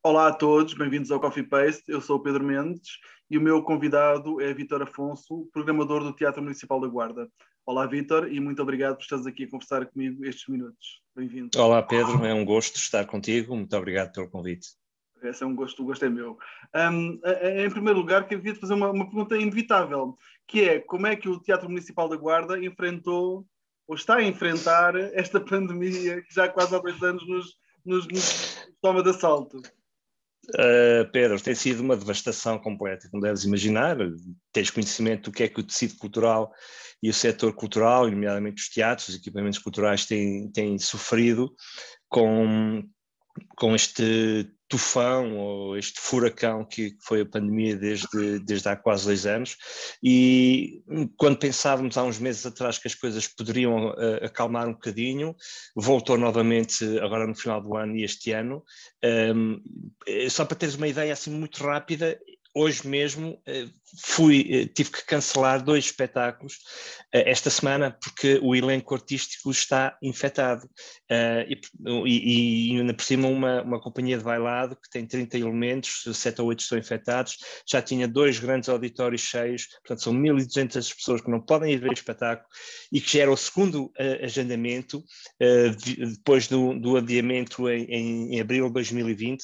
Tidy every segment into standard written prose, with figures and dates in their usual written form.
Olá a todos, bem-vindos ao Coffee Paste. Eu sou o Pedro Mendes e o meu convidado é Vítor Afonso, programador do Teatro Municipal da Guarda. Olá, Vítor, e muito obrigado por estares aqui a conversar comigo estes minutos. Bem-vindo. Olá Pedro, é um gosto estar contigo, muito obrigado pelo convite. Esse é um gosto, o gosto é meu. Em primeiro lugar, queria te fazer uma pergunta inevitável, que é como é que o Teatro Municipal da Guarda enfrentou, ou está a enfrentar, esta pandemia que já quase há 2 anos nos toma de assalto? Pedro, tem sido uma devastação completa, como deves imaginar. Tens conhecimento do que é que o tecido cultural e o setor cultural, nomeadamente os teatros, os equipamentos culturais, têm sofrido com este tufão ou este furacão que foi a pandemia desde há quase 2 anos. E quando pensávamos há uns meses atrás que as coisas poderiam acalmar um bocadinho, voltou novamente agora no final do ano e este ano. Só para teres uma ideia assim muito rápida, hoje mesmo tive que cancelar 2 espetáculos esta semana porque o elenco artístico está infectado. E ainda por cima uma companhia de bailado que tem 30 elementos, 7 ou 8 estão infectados, já tinha 2 grandes auditórios cheios, portanto são 1.200 pessoas que não podem ir ver o espetáculo e que já era o segundo agendamento depois do adiamento em abril de 2020.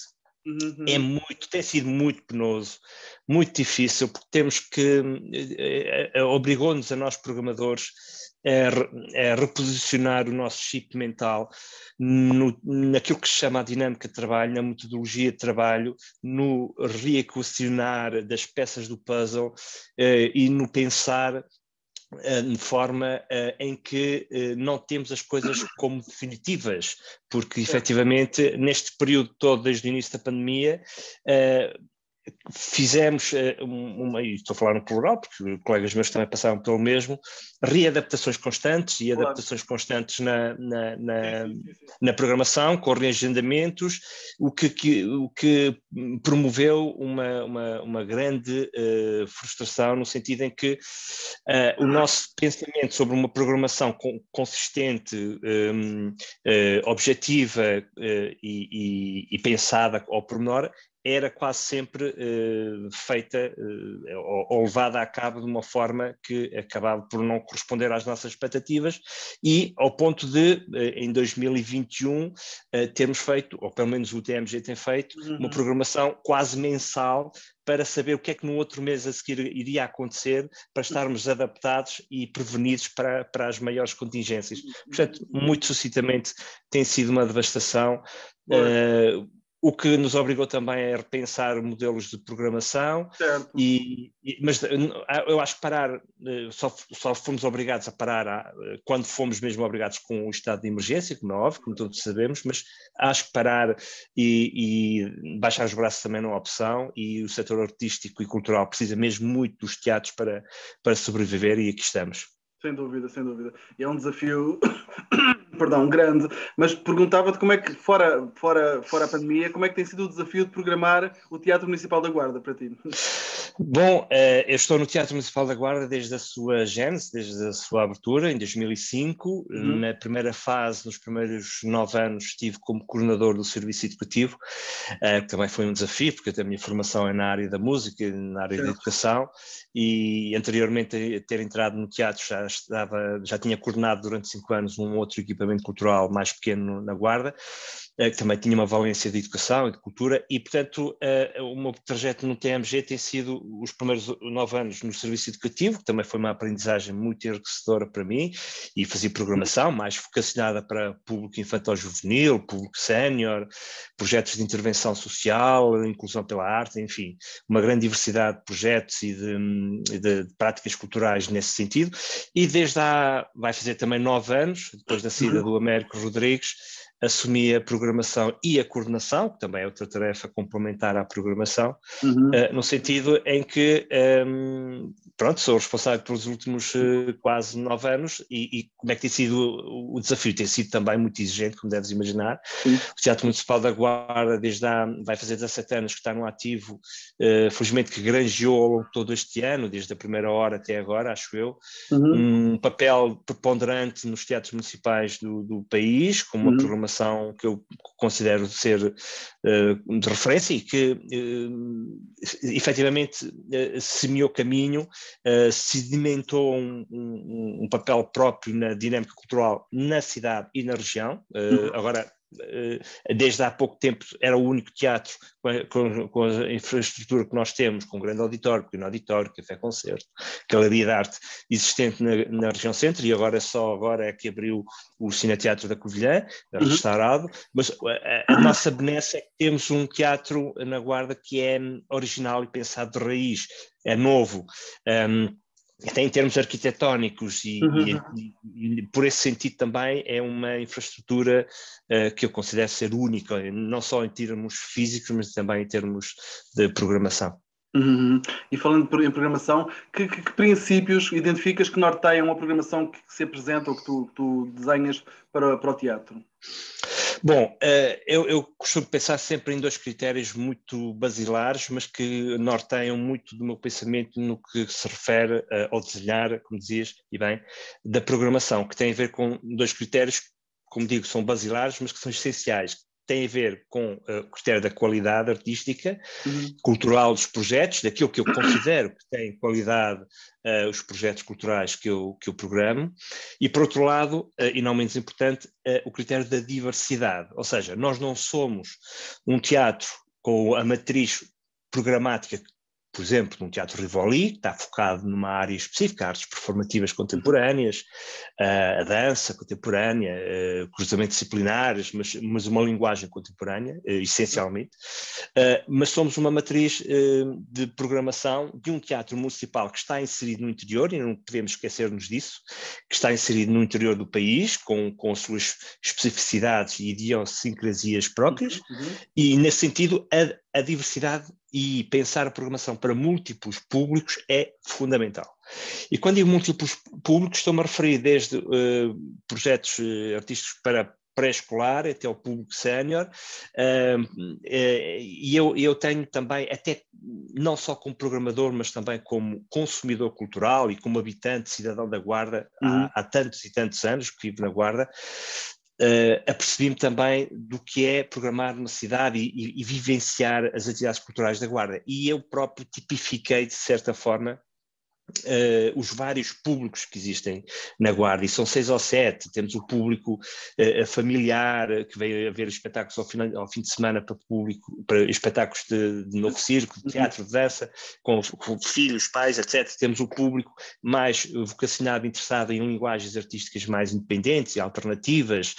Tem sido muito penoso, muito difícil, porque temos que, obrigou-nos a nós programadores a reposicionar o nosso chip mental naquilo que se chama a dinâmica de trabalho, na metodologia de trabalho, no reequacionar das peças do puzzle e no pensar de forma em que não temos as coisas como definitivas, porque efetivamente neste período todo, desde o início da pandemia, fizemos e estou a falar no plural, porque colegas meus também passaram pelo mesmo, readaptações constantes e adaptações constantes na programação, com reagendamentos, o que promoveu uma grande frustração, no sentido em que o nosso pensamento sobre uma programação consistente, objetiva e pensada ao pormenor era quase sempre feita ou levada a cabo de uma forma que acabava por não corresponder às nossas expectativas, e ao ponto de, em 2021, termos feito, ou pelo menos o TMG tem feito, uma programação quase mensal para saber o que é que no outro mês a seguir iria acontecer, para estarmos adaptados e prevenidos para as maiores contingências. Portanto, muito sucintamente, tem sido uma devastação. O que nos obrigou também a repensar modelos de programação, mas eu acho que parar, só fomos obrigados a parar quando fomos mesmo obrigados com o estado de emergência, como é óbvio, como todos sabemos, mas acho que parar e baixar os braços também não é opção, e o setor artístico e cultural precisa mesmo muito dos teatros para sobreviver, e aqui estamos. Sem dúvida, sem dúvida. E é um desafio, perdão, grande, mas perguntava-te como é que, fora a pandemia, como é que tem sido o desafio de programar o Teatro Municipal da Guarda para ti? Bom, eu estou no Teatro Municipal da Guarda desde a sua gênese, desde a sua abertura, em 2005. Na primeira fase, nos primeiros 9 anos, estive como coordenador do serviço educativo, que também foi um desafio, porque a minha formação é na área da música, na área da educação, e anteriormente a ter entrado no teatro já tinha coordenado durante 5 anos um outro equipamento cultural mais pequeno na Guarda, que também tinha uma valência de educação e de cultura, e portanto o meu trajeto no TMG tem sido os primeiros 9 anos no serviço educativo, que também foi uma aprendizagem muito enriquecedora para mim, e fazia programação mais vocacionada para público infantil-juvenil, público sénior, projetos de intervenção social, inclusão pela arte, enfim, uma grande diversidade de projetos e de práticas culturais nesse sentido. E vai fazer também 9 anos, depois da saída do Américo Rodrigues, assumi a programação e a coordenação, que também é outra tarefa complementar à programação, no sentido em que, sou responsável pelos últimos quase 9 anos, e como é que tem sido o desafio? Tem sido também muito exigente, como deves imaginar. O Teatro Municipal da Guarda vai fazer 17 anos que está no ativo, felizmente que granjeou ao longo de todo este ano, desde a primeira hora até agora, acho eu, um papel preponderante nos teatros municipais do país, com uma programação programação que eu considero ser de referência e que efetivamente semeou caminho, sedimentou um papel próprio na dinâmica cultural na cidade e na região. Agora, desde há pouco tempo era o único teatro com a infraestrutura que nós temos, com um grande auditório, pequeno auditório, café-concerto, galeria de arte existente na região centro, e só agora é que abriu o Cineteatro da Covilhã, restaurado, mas a nossa benesse é que temos um teatro na Guarda que é original e pensado de raiz, é novo, até em termos arquitetónicos e por esse sentido também é uma infraestrutura que eu considero ser única, não só em termos físicos, mas também em termos de programação. E falando em programação, que princípios identificas que norteiam a programação que se apresenta ou que tu desenhas para o teatro? Bom, eu costumo pensar sempre em 2 critérios muito basilares, mas que norteiam muito do meu pensamento no que se refere ao desenhar, como dizias, e bem, da programação, que tem a ver com 2 critérios, como digo, são basilares, mas que são essenciais. Tem a ver com o critério da qualidade artística, cultural dos projetos, daquilo que eu considero que tem qualidade os projetos culturais que eu programo, e por outro lado, e não menos importante, o critério da diversidade, ou seja, nós não somos um teatro com a matriz programática, por exemplo, num teatro Rivoli, que está focado numa área específica, artes performativas contemporâneas, a dança contemporânea, cruzamentos disciplinares, mas uma linguagem contemporânea, essencialmente. Mas somos uma matriz de programação de um teatro municipal que está inserido no interior, e não podemos esquecer-nos disso, que está inserido no interior do país, com as suas especificidades e idiosincrasias próprias, e nesse sentido a diversidade e pensar a programação para múltiplos públicos é fundamental. E quando digo múltiplos públicos, estou-me a referir desde projetos artísticos para pré-escolar até ao público sénior, e eu tenho também, até não só como programador, mas também como consumidor cultural e como habitante, cidadão da Guarda, há tantos e tantos anos que vivo na Guarda, apercebi-me também do que é programar numa cidade e vivenciar as atividades culturais da Guarda. E eu próprio tipifiquei, de certa forma, os vários públicos que existem na Guarda, e são 6 ou 7. Temos o público familiar, que veio a ver espetáculos ao fim de semana para público, para espetáculos de novo circo, de teatro, de dança, com filhos, pais, etc. Temos o público mais vocacionado, interessado em linguagens artísticas mais independentes e alternativas,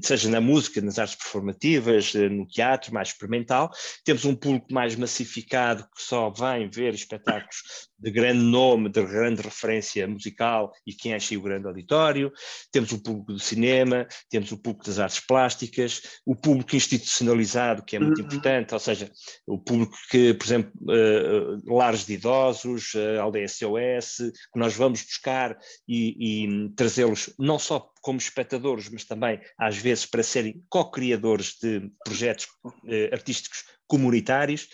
seja na música, nas artes performativas, no teatro, mais experimental. Temos um público mais massificado, que só vem ver espetáculos de grande nome, de grande referência musical e que enche o grande auditório. Temos o público do cinema, temos o público das artes plásticas, o público institucionalizado, que é muito importante, ou seja, o público que, por exemplo, lares de idosos, aldeia SOS, que nós vamos buscar e trazê-los não só como espectadores, mas também, às vezes, para serem co-criadores de projetos artísticos comunitários.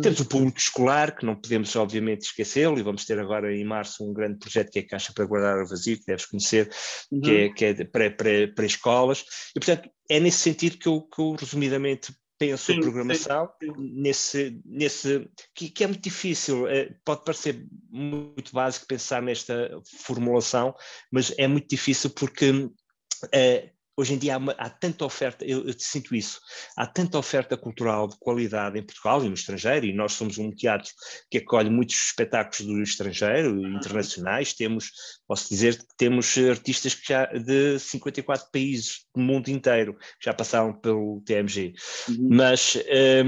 Temos o público escolar, que não podemos, obviamente, esquecê-lo, e vamos ter agora em março um grande projeto que é a Caixa para Guardar o Vazio, que deves conhecer, que é para escolas. E, portanto, é nesse sentido que eu resumidamente, penso a programação, que é muito difícil, pode parecer muito básico pensar nesta formulação, mas é muito difícil porque hoje em dia há tanta oferta, eu sinto isso, há tanta oferta cultural de qualidade em Portugal e no estrangeiro, e nós somos um teatro que acolhe muitos espetáculos do estrangeiro, internacionais. Posso dizer que temos artistas que de 54 países do mundo inteiro, que já passaram pelo TMG, mas é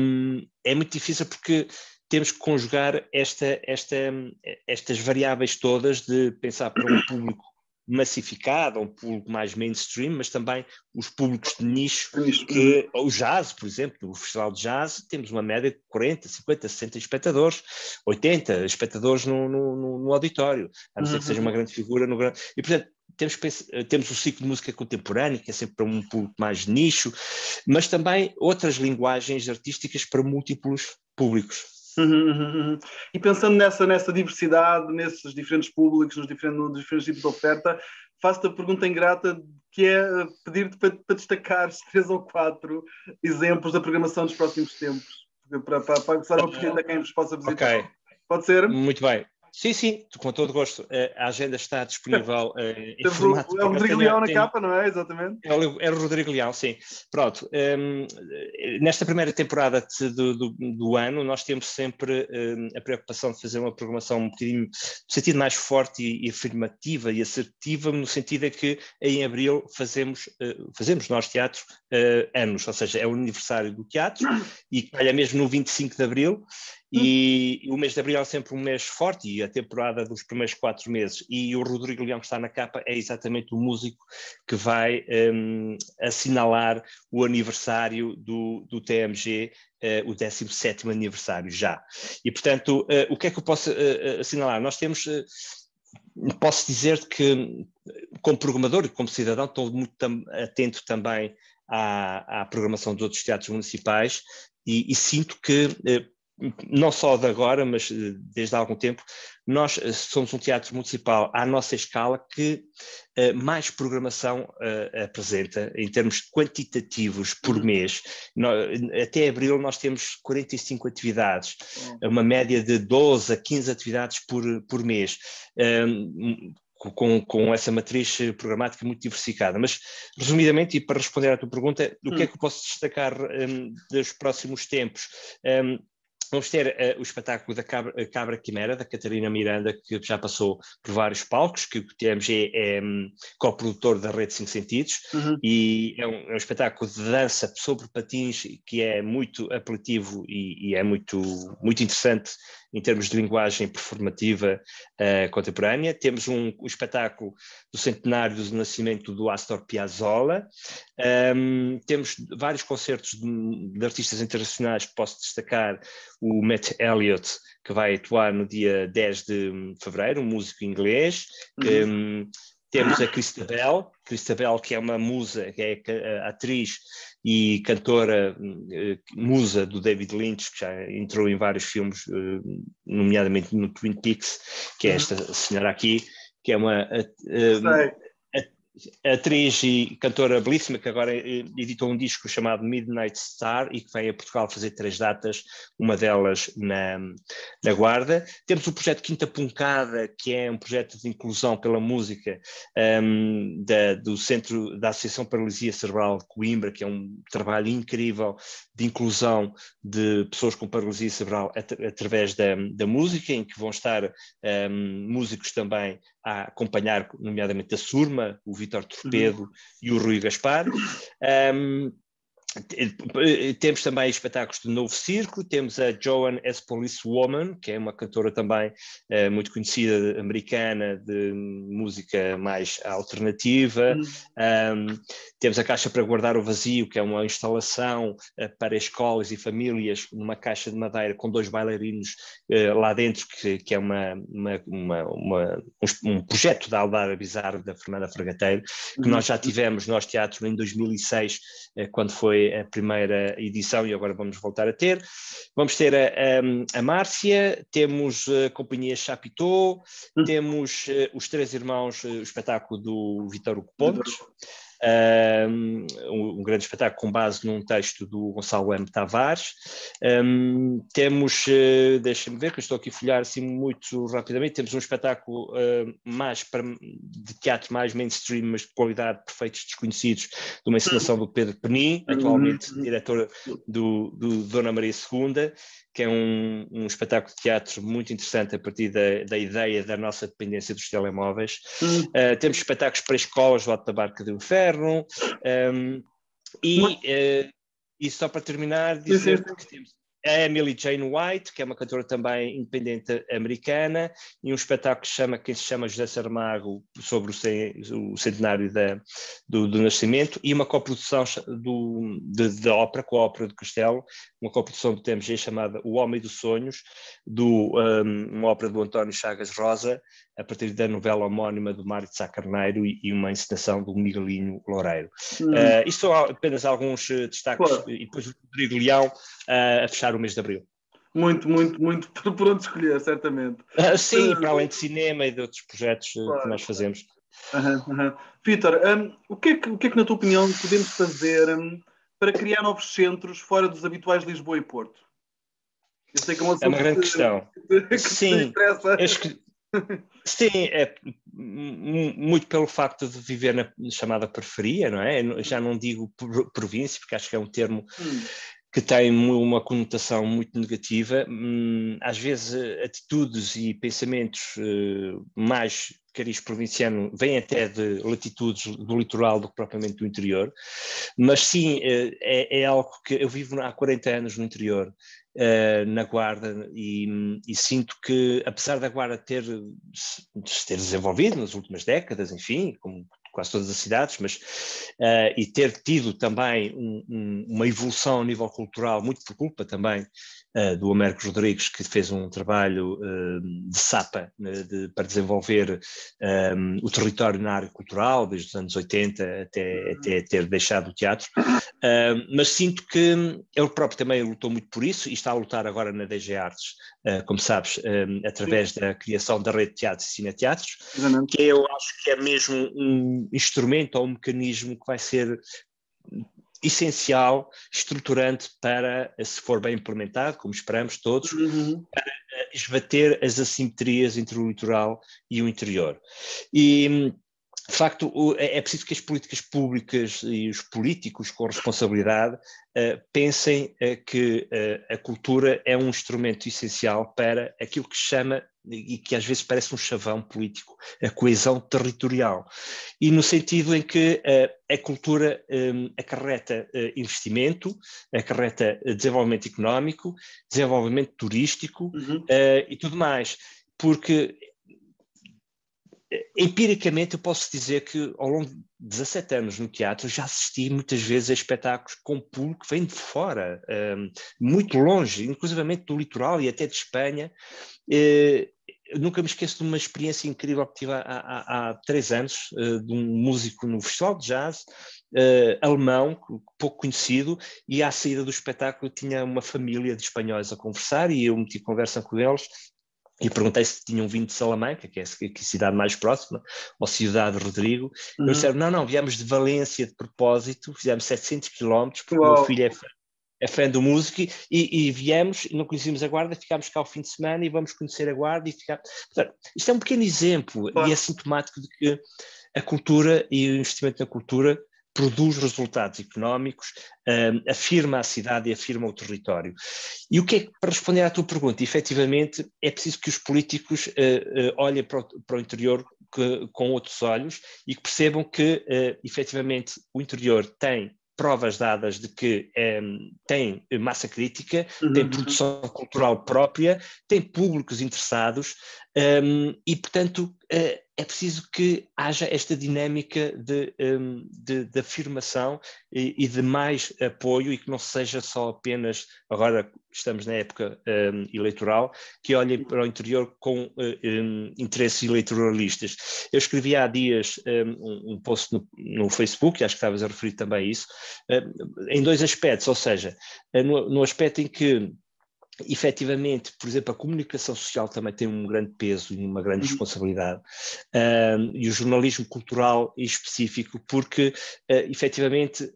muito difícil porque temos que conjugar estas variáveis todas de pensar para um público massificado, um público mais mainstream, mas também os públicos de nicho, que o jazz, por exemplo, no Festival de Jazz, temos uma média de 40, 50, 60 espectadores, 80 espectadores no auditório, a não ser que seja uma grande figura no grande... E, portanto, temos o ciclo de música contemporânea, que é sempre para um público mais nicho, mas também outras linguagens artísticas para múltiplos públicos. E pensando nessa diversidade, nesses diferentes públicos, nos diferentes tipos de oferta, faço-te a pergunta ingrata, que é pedir-te para destacares 3 ou 4 exemplos da programação dos próximos tempos, para começar uma oportunidade a quem vos possa visitar. Ok, Pode ser? muito bem. Sim, com todo gosto. A agenda está disponível em Temos formato... é o Rodrigo Leão na capa, não é? Exatamente. É o Rodrigo Leão, sim. Pronto. Nesta primeira temporada do ano, nós temos sempre a preocupação de fazer uma programação um bocadinho, no sentido mais forte e afirmativa e assertiva, no sentido é que em abril fazemos nós teatro anos, ou seja, é o aniversário do teatro e calha mesmo no 25 de abril. E o mês de abril é sempre um mês forte e a temporada dos primeiros 4 meses. E o Rodrigo Leão que está na capa é exatamente o músico que vai assinalar o aniversário do TMG, o 17º aniversário já. E, portanto, o que é que eu posso assinalar? Nós temos... posso dizer que, como programador e como cidadão, estou muito atento também à programação de outros teatros municipais e sinto que... não só de agora, mas desde há algum tempo, nós somos um teatro municipal à nossa escala que mais programação apresenta em termos quantitativos por mês. Até abril nós temos 45 atividades, uma média de 12 a 15 atividades por mês. Com essa matriz programática muito diversificada. Mas, resumidamente, e para responder à tua pergunta, o que é que eu posso destacar dos próximos tempos? Vamos ter o espetáculo da Cabra Quimera, da Catarina Miranda, que já passou por vários palcos, que o TMG é coprodutor da Rede 5 Sentidos, e é um espetáculo de dança sobre patins que é muito apelativo e é muito, muito interessante em termos de linguagem performativa contemporânea. Temos um espetáculo do centenário do nascimento do Astor Piazzolla. Temos vários concertos de artistas internacionais que posso destacar. O Matt Elliott, que vai atuar no dia 10 de fevereiro, um músico inglês. Temos a Christabel, que é uma musa, que é a atriz e cantora musa do David Lynch, que já entrou em vários filmes, nomeadamente no Twin Peaks, que é esta senhora aqui, que é uma atriz e cantora belíssima, que agora editou um disco chamado Midnight Star e que vem a Portugal fazer 3 datas, uma delas na Guarda. Temos o projeto Quinta Puncada, que é um projeto de inclusão pela música do Centro da Associação Paralisia Cerebral de Coimbra, que é um trabalho incrível de inclusão de pessoas com paralisia cerebral através da música, em que vão estar músicos também a acompanhar, nomeadamente a Surma, o Vítor Torpedo e o Rui Gaspar. Temos também espetáculos de Novo Circo, temos a Joan as Policewoman, que é uma cantora também muito conhecida, americana, de música mais alternativa. Temos a Caixa para Guardar o Vazio, que é uma instalação para escolas e famílias, numa caixa de madeira com 2 bailarinos lá dentro, que é um projeto da Aldara Bizarro, da Fernanda Fragateiro, que nós já tivemos no teatro em 2006, quando foi a primeira edição, e agora vamos voltar a ter. Vamos ter a Márcia, temos a Companhia Chapitão, temos os 3 Irmãos, o espetáculo do Vítor Hugo Pontes, um grande espetáculo com base num texto do Gonçalo M. Tavares. Temos, deixa-me ver, que eu estou aqui a folhear assim muito rapidamente, temos um espetáculo de teatro mais mainstream, mas de qualidade, Perfeitos Desconhecidos, de uma encenação do Pedro Penin, atualmente diretor do Dona Maria II, que é um espetáculo de teatro muito interessante a partir da ideia da nossa dependência dos telemóveis. Temos espetáculos para escolas, o Alto da Barca do Inferno, e só para terminar, dizer que temos a Emily Jane White, que é uma cantora também independente americana, e um espetáculo que se chama José Saramago, sobre o centenário do nascimento, e uma coprodução da ópera, com a Ópera do Castelo, uma coprodução do TMG chamada O Homem dos Sonhos, uma ópera do António Chagas Rosa, a partir da novela homónima do Mário de Sá Carneiro e uma encenação do Miguelinho Loureiro. Isto são apenas alguns destaques, e depois o Rodrigo Leão a fechar o mês de abril. Muito, muito, muito por onde escolher, certamente. Sim, para além de cinema e de outros projetos que Claro, nós fazemos. aham, aham. Vítor, o que é que, na tua opinião, podemos fazer para criar novos centros fora dos habituais de Lisboa e Porto? Eu sei que é um É uma assunto grande questão. que te Sim, interessa. eu acho que sim, é muito pelo facto de viver na chamada periferia, não é? Eu já não digo província, porque acho que é um termo Hum, que tem uma conotação muito negativa. Às vezes, atitudes e pensamentos mais cariz provinciano vêm até de latitudes do litoral do que propriamente do interior, mas sim, é algo que eu vivo há 40 anos no interior, na Guarda, e sinto que, apesar da Guarda se ter desenvolvido nas últimas décadas, enfim, como quase todas as cidades, mas e ter tido também uma evolução a nível cultural, muito por culpa também do Américo Rodrigues, que fez um trabalho de sapa para desenvolver o território na área cultural, desde os anos 80 até ter deixado o teatro. Mas sinto que ele próprio também lutou muito por isso e está a lutar agora na DG Artes, como sabes, através da criação da rede de teatros e cineteatros, precisamente. que eu acho que é mesmo um instrumento ou um mecanismo que vai ser essencial, estruturante para, se for bem implementado, como esperamos todos, Uhum. esbater as assimetrias entre o litoral e o interior. E, de facto, é preciso que as políticas públicas e os políticos com responsabilidade pensem que a cultura é um instrumento essencial para aquilo que se chama, e que às vezes parece um chavão político, a coesão territorial. E no sentido em que a cultura acarreta investimento, acarreta desenvolvimento económico, desenvolvimento turístico Uhum. e tudo mais. Porque empiricamente eu posso dizer que ao longo de 17 anos no teatro já assisti muitas vezes a espetáculos com público que vem de fora, muito longe, inclusivamente do litoral e até de Espanha. Eu nunca me esqueço de uma experiência incrível que tive há 3 anos, de um músico no Festival de Jazz, alemão, pouco conhecido, e à saída do espetáculo tinha uma família de espanhóis a conversar e eu meti conversa com eles. E perguntei se tinham vindo de Salamanca, que é a cidade mais próxima, ou Cidade de Rodrigo. Eles Uhum. disseram, não, viemos de Valência de propósito, fizemos 700 quilómetros, porque o meu Uau. filho é fã do músico, e viemos, não conhecíamos a Guarda, ficámos cá ao fim de semana e vamos conhecer a Guarda. Portanto, isto é um pequeno exemplo, e é Claro. sintomático de que a cultura e o investimento na cultura produz resultados económicos, afirma a cidade e afirma o território. E o que é, para responder à tua pergunta, efetivamente é preciso que os políticos olhem para o interior com outros olhos e que percebam que efetivamente o interior tem provas dadas de que tem massa crítica, tem Uhum. produção cultural própria, tem públicos interessados e, portanto, é preciso que haja esta dinâmica de afirmação e de mais apoio e que não seja só apenas, agora estamos na época eleitoral, que olhem para o interior com interesses eleitoralistas. Eu escrevi há dias um post no Facebook, acho que estavas a referir também a isso, em 2 aspectos, ou seja, no aspecto em que efetivamente, por exemplo, a comunicação social também tem um grande peso e uma grande Uhum. responsabilidade, e o jornalismo cultural em específico, porque efetivamente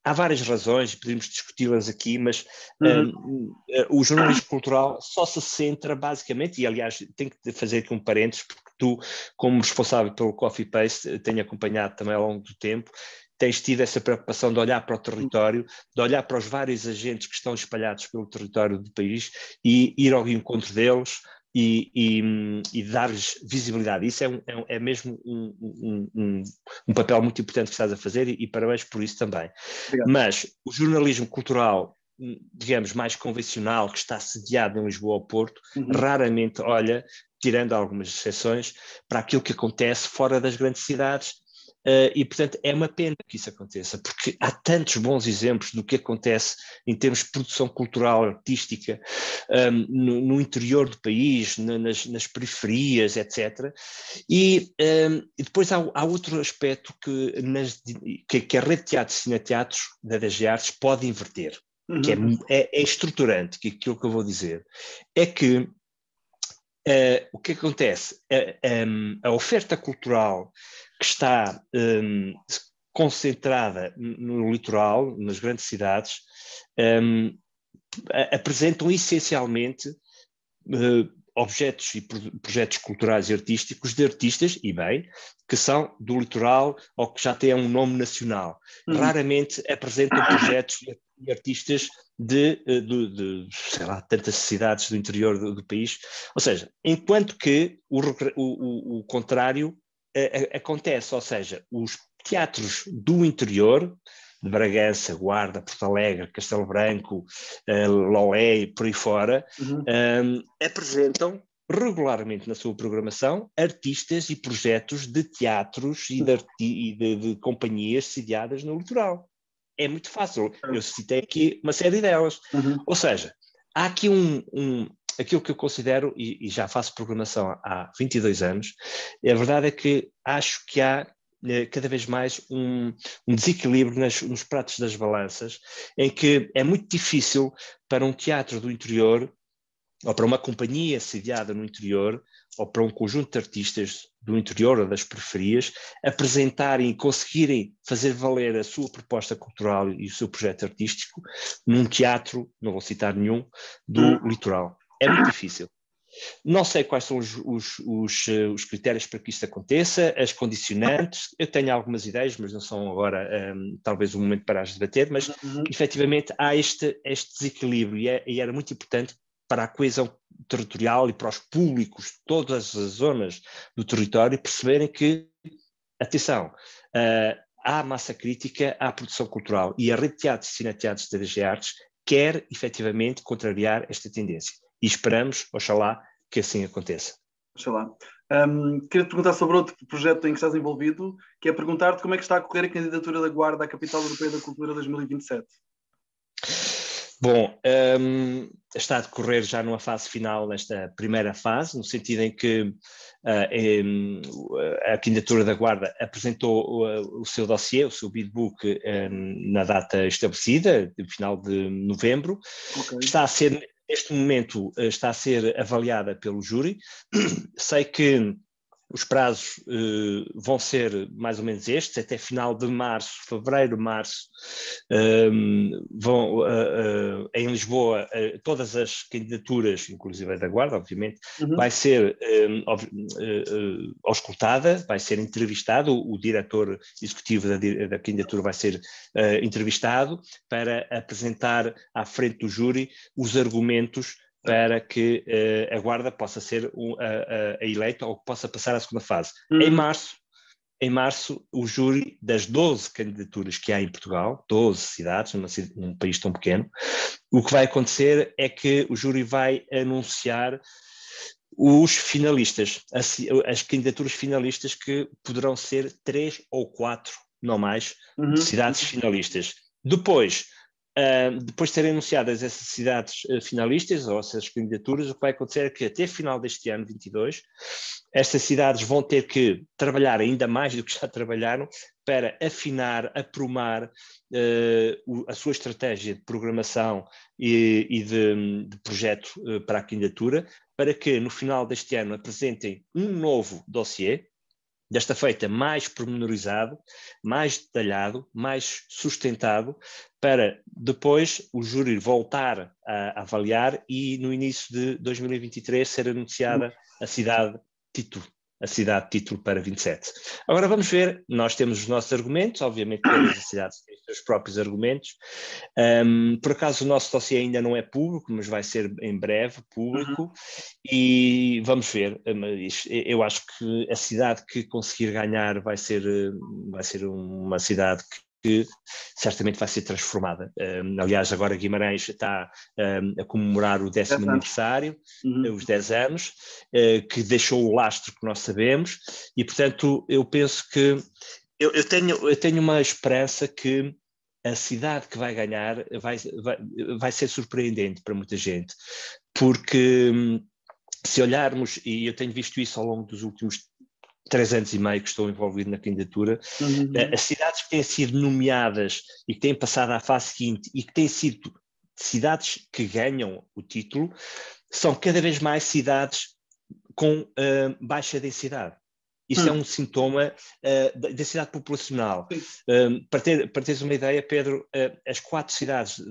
há várias razões, podemos discuti-las aqui, mas Uhum. o jornalismo cultural só se centra basicamente, e aliás tenho que fazer aqui um parênteses, porque tu, como responsável pelo Coffee Paste, tenho acompanhado também ao longo do tempo, tens tido essa preocupação de olhar para o território, de olhar para os vários agentes que estão espalhados pelo território do país e ir ao encontro deles e dar-lhes visibilidade. Isso é mesmo um papel muito importante que estás a fazer e parabéns por isso também. Obrigado. Mas o jornalismo cultural, digamos, mais convencional, que está sediado em Lisboa ou Porto, Uhum. raramente olha, tirando algumas exceções, para aquilo que acontece fora das grandes cidades. E, portanto, é uma pena que isso aconteça, porque há tantos bons exemplos do que acontece em termos de produção cultural, artística, no interior do país, nas periferias, etc. E depois há outro aspecto que a rede de teatros e cineteatros da DG Artes pode inverter. que é estruturante, que aquilo que eu vou dizer, é que o que acontece? A oferta cultural que está concentrada no litoral, nas grandes cidades, apresentam essencialmente objetos e projetos culturais e artísticos de artistas, e bem, que são do litoral ou que já têm um nome nacional. Raramente apresentam projetos e artistas de sei lá, tantas cidades do interior do país. Ou seja, enquanto que o contrário acontece, ou seja, os teatros do interior, de Bragança, Guarda, Porto Alegre, Castelo Branco, Lolé e por aí fora, apresentam regularmente na sua programação artistas e projetos de teatros e de companhias sediadas no litoral. É muito fácil. Eu citei aqui uma série delas. Ou seja, há aqui aquilo que eu considero, e já faço programação há 22 anos, a verdade é que acho que há cada vez mais um desequilíbrio nos pratos das balanças, em que é muito difícil para um teatro do interior, ou para uma companhia sediada no interior, ou para um conjunto de artistas do interior ou das periferias, apresentarem e conseguirem fazer valer a sua proposta cultural e o seu projeto artístico num teatro, não vou citar nenhum, do litoral. É muito difícil. Não sei quais são os critérios para que isto aconteça, as condicionantes. Eu tenho algumas ideias, mas não são agora talvez o momento para as debater, mas efetivamente há este desequilíbrio e era muito importante para a coesão territorial e para os públicos de todas as zonas do território perceberem que, atenção, há massa crítica à produção cultural e a Rede de Teatros e Cineteatros da DG Artes quer efetivamente contrariar esta tendência. E esperamos, oxalá, que assim aconteça. Oxalá. Queria te perguntar sobre outro projeto em que estás envolvido, que é perguntar-te como é que está a correr a candidatura da Guarda à Capital Europeia da Cultura 2027. Bom, está a decorrer já numa fase final, nesta primeira fase, no sentido em que a candidatura da Guarda apresentou o seu dossiê, o seu bidbook, na data estabelecida, no final de novembro. Okay. Neste momento está a ser avaliada pelo júri. Sei que os prazos vão ser mais ou menos estes, até final de março, fevereiro, março, vão em Lisboa, todas as candidaturas, inclusive a da Guarda, obviamente, vai ser auscultada, vai ser entrevistado, o diretor executivo da candidatura vai ser entrevistado para apresentar à frente do júri os argumentos para que a Guarda possa ser a eleita ou possa passar à segunda fase. Em março, o júri das 12 candidaturas que há em Portugal, 12 cidades, num país tão pequeno, o que vai acontecer é que o júri vai anunciar os finalistas, as candidaturas finalistas, que poderão ser 3 ou 4, não mais, cidades finalistas. Depois de serem anunciadas essas cidades finalistas ou essas candidaturas, o que vai acontecer é que até final deste ano, 22, estas cidades vão ter que trabalhar ainda mais do que já trabalharam para afinar, aprumar a sua estratégia de programação e de projeto para a candidatura, para que no final deste ano apresentem um novo dossiê, desta feita mais pormenorizado, mais detalhado, mais sustentado, para depois o júri voltar a avaliar e no início de 2023 ser anunciada a cidade título para 27. Agora vamos ver, nós temos os nossos argumentos, obviamente todas as cidades têm os seus próprios argumentos. Por acaso o nosso dossiê ainda não é público, mas vai ser em breve público, e vamos ver. Eu acho que a cidade que conseguir ganhar vai ser uma cidade que certamente vai ser transformada. Aliás, agora Guimarães está a comemorar o 10º aniversário, os 10 anos, que deixou o lastro que nós sabemos, e portanto eu penso que eu tenho uma esperança que a cidade que vai ganhar vai ser surpreendente para muita gente, porque se olharmos, e eu tenho visto isso ao longo dos últimos 3 anos e meio que estou envolvido na candidatura, as cidades que têm sido nomeadas e que têm passado à fase seguinte e que têm sido cidades que ganham o título são cada vez mais cidades com baixa densidade. Isto é um sintoma da densidade populacional. Para teres uma ideia, Pedro, as 4 cidades,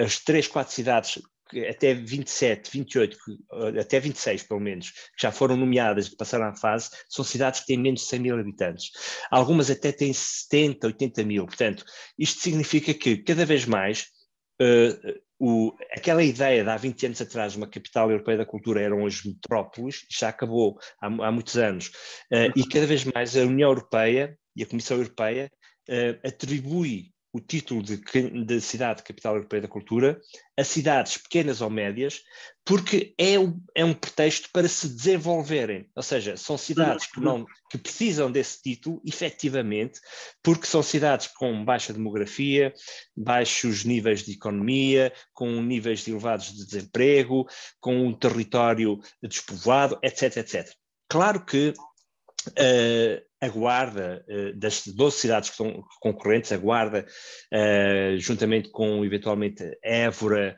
as 3, 4 cidades até 27, 28, até 26 pelo menos, que já foram nomeadas, que passaram à fase, são cidades que têm menos de 100 mil habitantes. Algumas até têm 70, 80 mil. Portanto, isto significa que cada vez mais aquela ideia de há 20 anos atrás uma capital europeia da cultura eram as metrópoles, já acabou há muitos anos, e cada vez mais a União Europeia e a Comissão Europeia atribui o título de cidade capital europeia da cultura a cidades pequenas ou médias, porque é um pretexto para se desenvolverem. Ou seja, são cidades que precisam desse título, efetivamente, porque são cidades com baixa demografia, baixos níveis de economia, com níveis elevados de desemprego, com um território despovoado, etc, etc. Claro que a Guarda, das 12 cidades que são concorrentes, a Guarda, juntamente com eventualmente Évora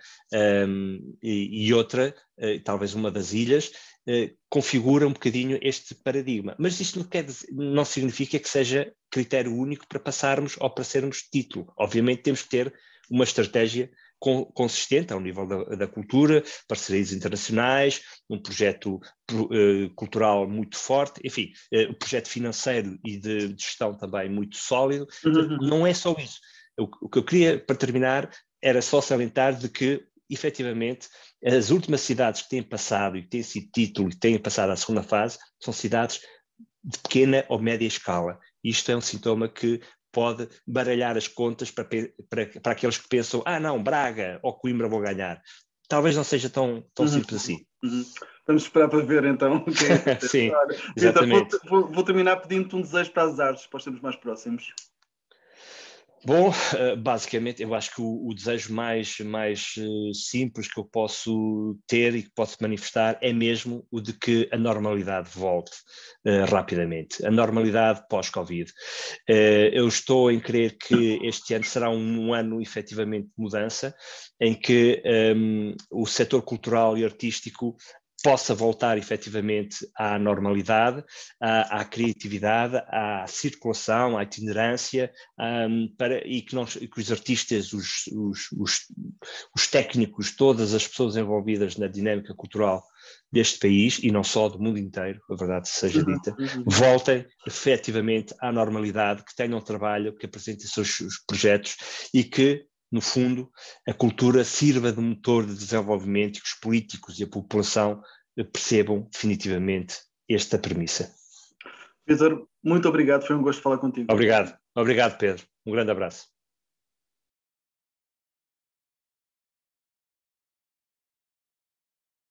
e outra, talvez uma das ilhas, configura um bocadinho este paradigma. Mas isto não significa que seja critério único para passarmos ou para sermos título. Obviamente temos que ter uma estratégia consistente ao nível da cultura, parcerias internacionais, um projeto cultural muito forte, enfim, um projeto financeiro e de gestão também muito sólido. Não é só isso. O que eu queria, para terminar, era só salientar de que, efetivamente, as últimas cidades que têm passado e que têm sido título e que têm passado à segunda fase são cidades de pequena ou média escala. Isto é um sintoma que pode baralhar as contas para aqueles que pensam, não, Braga ou Coimbra vão ganhar. Talvez não seja tão simples assim. Vamos esperar para ver então. Sim, Olha, exatamente. Vou terminar pedindo-te um desejo para as artes, para os tempos mais próximos. Bom, basicamente, eu acho que o desejo mais simples que eu posso ter e que posso manifestar é mesmo o de que a normalidade volte rapidamente, a normalidade pós-Covid. Eu estou em crer que este ano será um ano efetivamente de mudança, em que o setor cultural e artístico possa voltar efetivamente à normalidade, à criatividade, à circulação, à itinerância, e que os artistas, os técnicos, todas as pessoas envolvidas na dinâmica cultural deste país, e não só do mundo inteiro, a verdade seja dita, voltem efetivamente à normalidade, que tenham trabalho, que apresentem os seus projetos e que, no fundo, a cultura sirva de motor de desenvolvimento e que os políticos e a população percebam definitivamente esta premissa. Vitor, muito obrigado, foi um gosto falar contigo. Obrigado, Pedro. Um grande abraço.